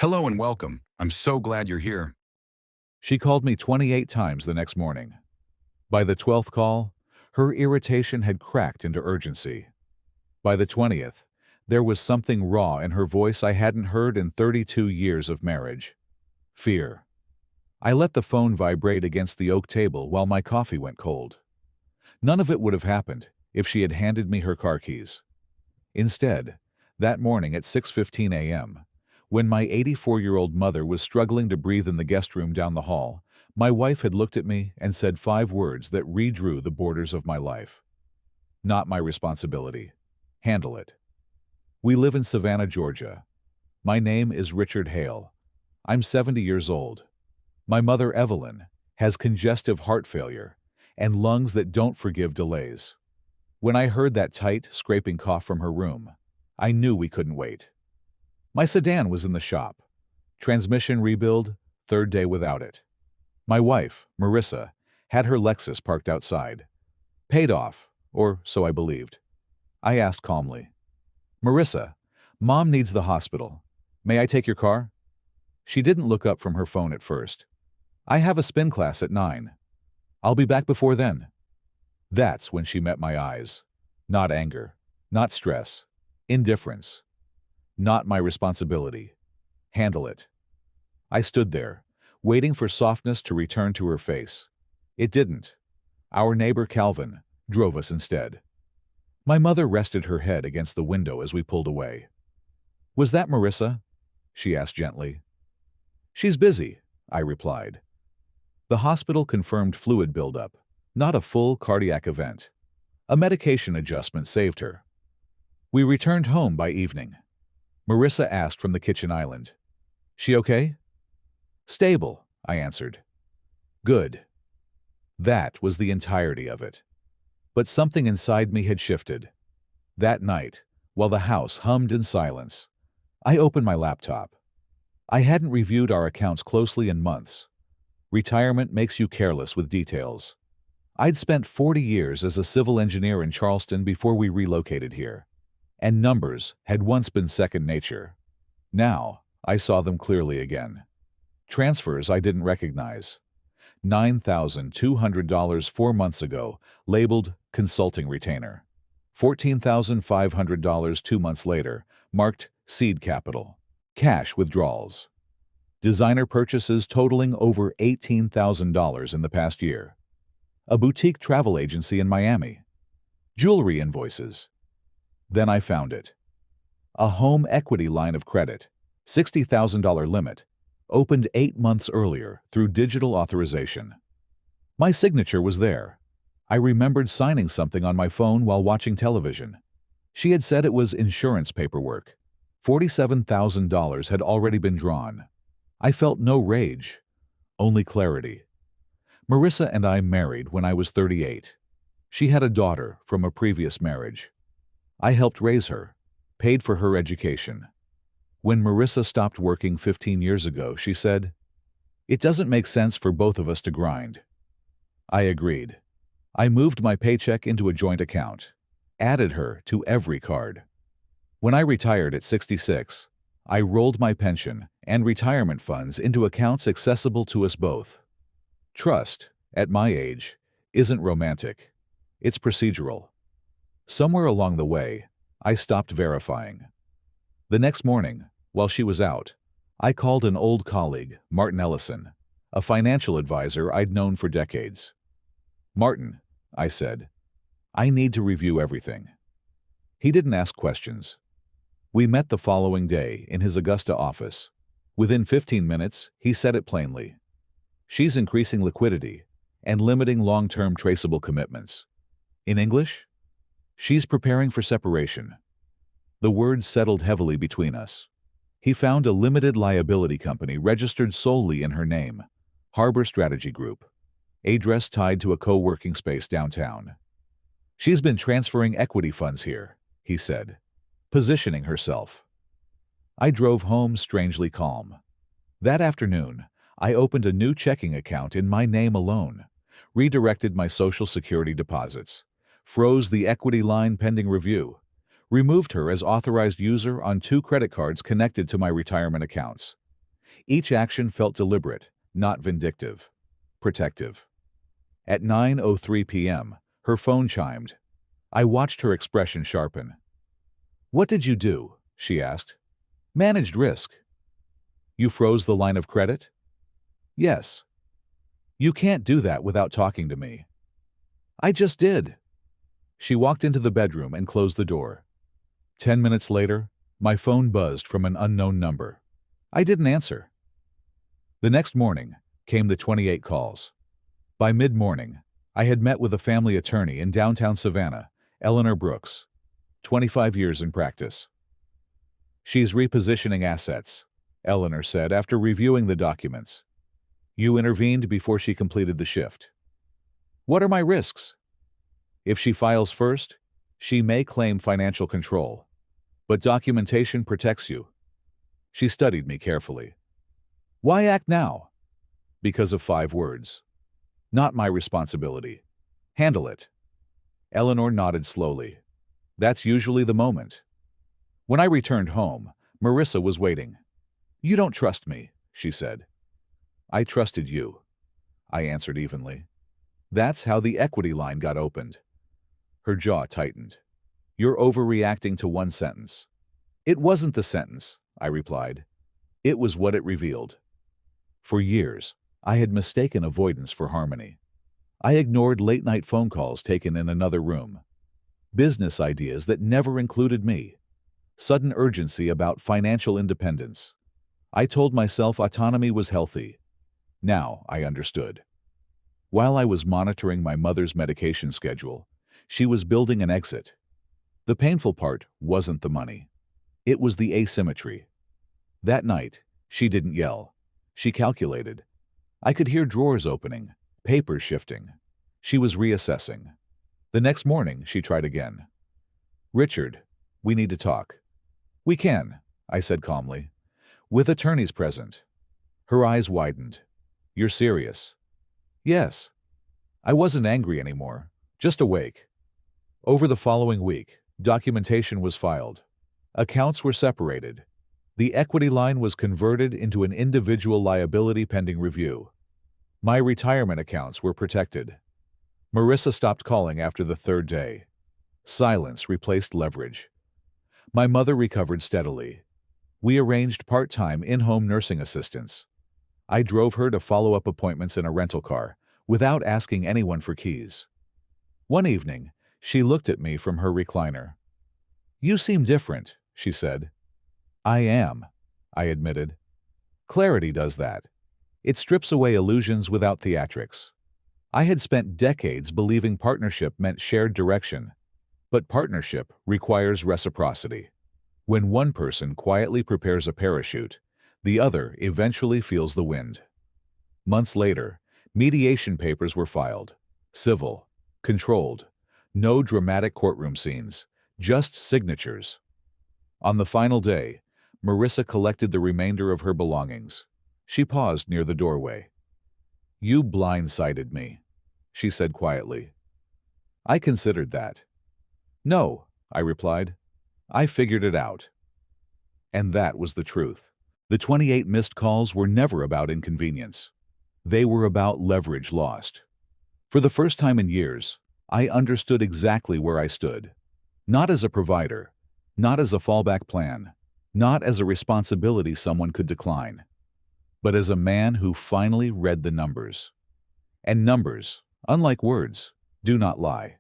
Hello and welcome. I'm so glad you're here. She called me 28 times the next morning. By the 12th call, her irritation had cracked into urgency. By the 20th, there was something raw in her voice I hadn't heard in 32 years of marriage. Fear. I let the phone vibrate against the oak table while my coffee went cold. None of it would have happened if she had handed me her car keys. Instead, that morning at 6:15 a.m., when my 84-year-old mother was struggling to breathe in the guest room down the hall, my wife had looked at me and said 5 words that redrew the borders of my life. Not my responsibility. Handle it. We live in Savannah, Georgia. My name is Richard Hale. I'm 70 years old. My mother, Evelyn, has congestive heart failure and lungs that don't forgive delays. When I heard that tight, scraping cough from her room, I knew we couldn't wait. My sedan was in the shop. Transmission rebuild, third day without it. My wife, Marissa, had her Lexus parked outside. Paid off, or so I believed. I asked calmly, "Marissa, Mom needs the hospital. May I take your car?" She didn't look up from her phone at first. "I have a spin class at 9. I'll be back before then." That's when she met my eyes. Not anger, not stress, indifference. Not my responsibility. Handle it. I stood there, waiting for softness to return to her face. It didn't. Our neighbor Calvin drove us instead. My mother rested her head against the window as we pulled away. "Was that Marissa?" she asked gently. "She's busy," I replied. The hospital confirmed fluid buildup, not a full cardiac event. A medication adjustment saved her. We returned home by evening. Marissa asked from the kitchen island, "She okay?" "Stable," I answered. "Good." That was the entirety of it. But something inside me had shifted. That night, while the house hummed in silence, I opened my laptop. I hadn't reviewed our accounts closely in months. Retirement makes you careless with details. I'd spent 40 years as a civil engineer in Charleston before we relocated here. And numbers had once been second nature. Now, I saw them clearly again. Transfers I didn't recognize. $9,200 4 months ago, labeled consulting retainer. $14,500 2 months later, marked seed capital. Cash withdrawals. Designer purchases totaling over $18,000 in the past year. A boutique travel agency in Miami. Jewelry invoices. Then I found it. A home equity line of credit, $60,000 limit, opened 8 months earlier through digital authorization. My signature was there. I remembered signing something on my phone while watching television. She had said it was insurance paperwork. $47,000 had already been drawn. I felt no rage, only clarity. Marissa and I married when I was 38. She had a daughter from a previous marriage. I helped raise her, paid for her education. When Marissa stopped working 15 years ago, she said, "It doesn't make sense for both of us to grind." I agreed. I moved my paycheck into a joint account, added her to every card. When I retired at 66, I rolled my pension and retirement funds into accounts accessible to us both. Trust, at my age, isn't romantic. It's procedural. Somewhere along the way, I stopped verifying. The next morning, while she was out, I called an old colleague, Martin Ellison, a financial advisor I'd known for decades. "Martin," I said, "I need to review everything." He didn't ask questions. We met the following day in his Augusta office. Within 15 minutes, he said it plainly. "She's increasing liquidity and limiting long-term traceable commitments." In English, "She's preparing for separation." The words settled heavily between us. He found a limited liability company registered solely in her name, Harbor Strategy Group, address tied to a co-working space downtown. "She's been transferring equity funds here," he said, positioning herself. I drove home strangely calm. That afternoon, I opened a new checking account in my name alone, redirected my Social Security deposits, froze the equity line pending review, removed her as authorized user on 2 credit cards connected to my retirement accounts, Each action felt deliberate, not vindictive. Protective. At 9:03 p.m., her phone chimed. I watched her expression sharpen. "What did you do?" she asked. "Managed risk." "You froze the line of credit?" "Yes." "You can't do that without talking to me." "I just did." She walked into the bedroom and closed the door. 10 minutes later, my phone buzzed from an unknown number. I didn't answer. The next morning came the 28 calls. By mid-morning, I had met with a family attorney in downtown Savannah, Eleanor Brooks, 25 years in practice. "She's repositioning assets," Eleanor said after reviewing the documents. "You intervened before she completed the shift." "What are my risks?" "If she files first, she may claim financial control, but documentation protects you." She studied me carefully. "Why act now?" "Because of 5 words. Not my responsibility. Handle it." Eleanor nodded slowly. That's usually the moment. When I returned home, Marissa was waiting. "You don't trust me," she said. "I trusted you," I answered evenly. That's how the equity line got opened. Her jaw tightened. "You're overreacting to one sentence." "It wasn't the sentence," I replied. "It was what it revealed." For years, I had mistaken avoidance for harmony. I ignored late-night phone calls taken in another room. Business ideas that never included me. Sudden urgency about financial independence. I told myself autonomy was healthy. Now I understood. While I was monitoring my mother's medication schedule, she was building an exit. The painful part wasn't the money. It was the asymmetry. That night, she didn't yell. She calculated. I could hear drawers opening, papers shifting. She was reassessing. The next morning, she tried again. "Richard, we need to talk." "We can," I said calmly. "With attorneys present." Her eyes widened. "You're serious?" "Yes." I wasn't angry anymore, just awake. Over the following week, documentation was filed. Accounts were separated. The equity line was converted into an individual liability pending review. My retirement accounts were protected. Marissa stopped calling after the 3rd day. Silence replaced leverage. My mother recovered steadily. We arranged part-time in-home nursing assistance. I drove her to follow-up appointments in a rental car, without asking anyone for keys. One evening, she looked at me from her recliner. "You seem different," she said. "I am," I admitted. Clarity does that. It strips away illusions without theatrics. I had spent decades believing partnership meant shared direction. But partnership requires reciprocity. When one person quietly prepares a parachute, the other eventually feels the wind. Months later, mediation papers were filed. Civil, controlled, no dramatic courtroom scenes, just signatures. On the final day, Marissa collected the remainder of her belongings. She paused near the doorway. "You blindsided me," she said quietly. I considered that. "No," I replied. "I figured it out." And that was the truth. The 28 missed calls were never about inconvenience. They were about leverage lost. For the first time in years, I understood exactly where I stood. Not as a provider, not as a fallback plan, not as a responsibility someone could decline, but as a man who finally read the numbers. And numbers, unlike words, do not lie.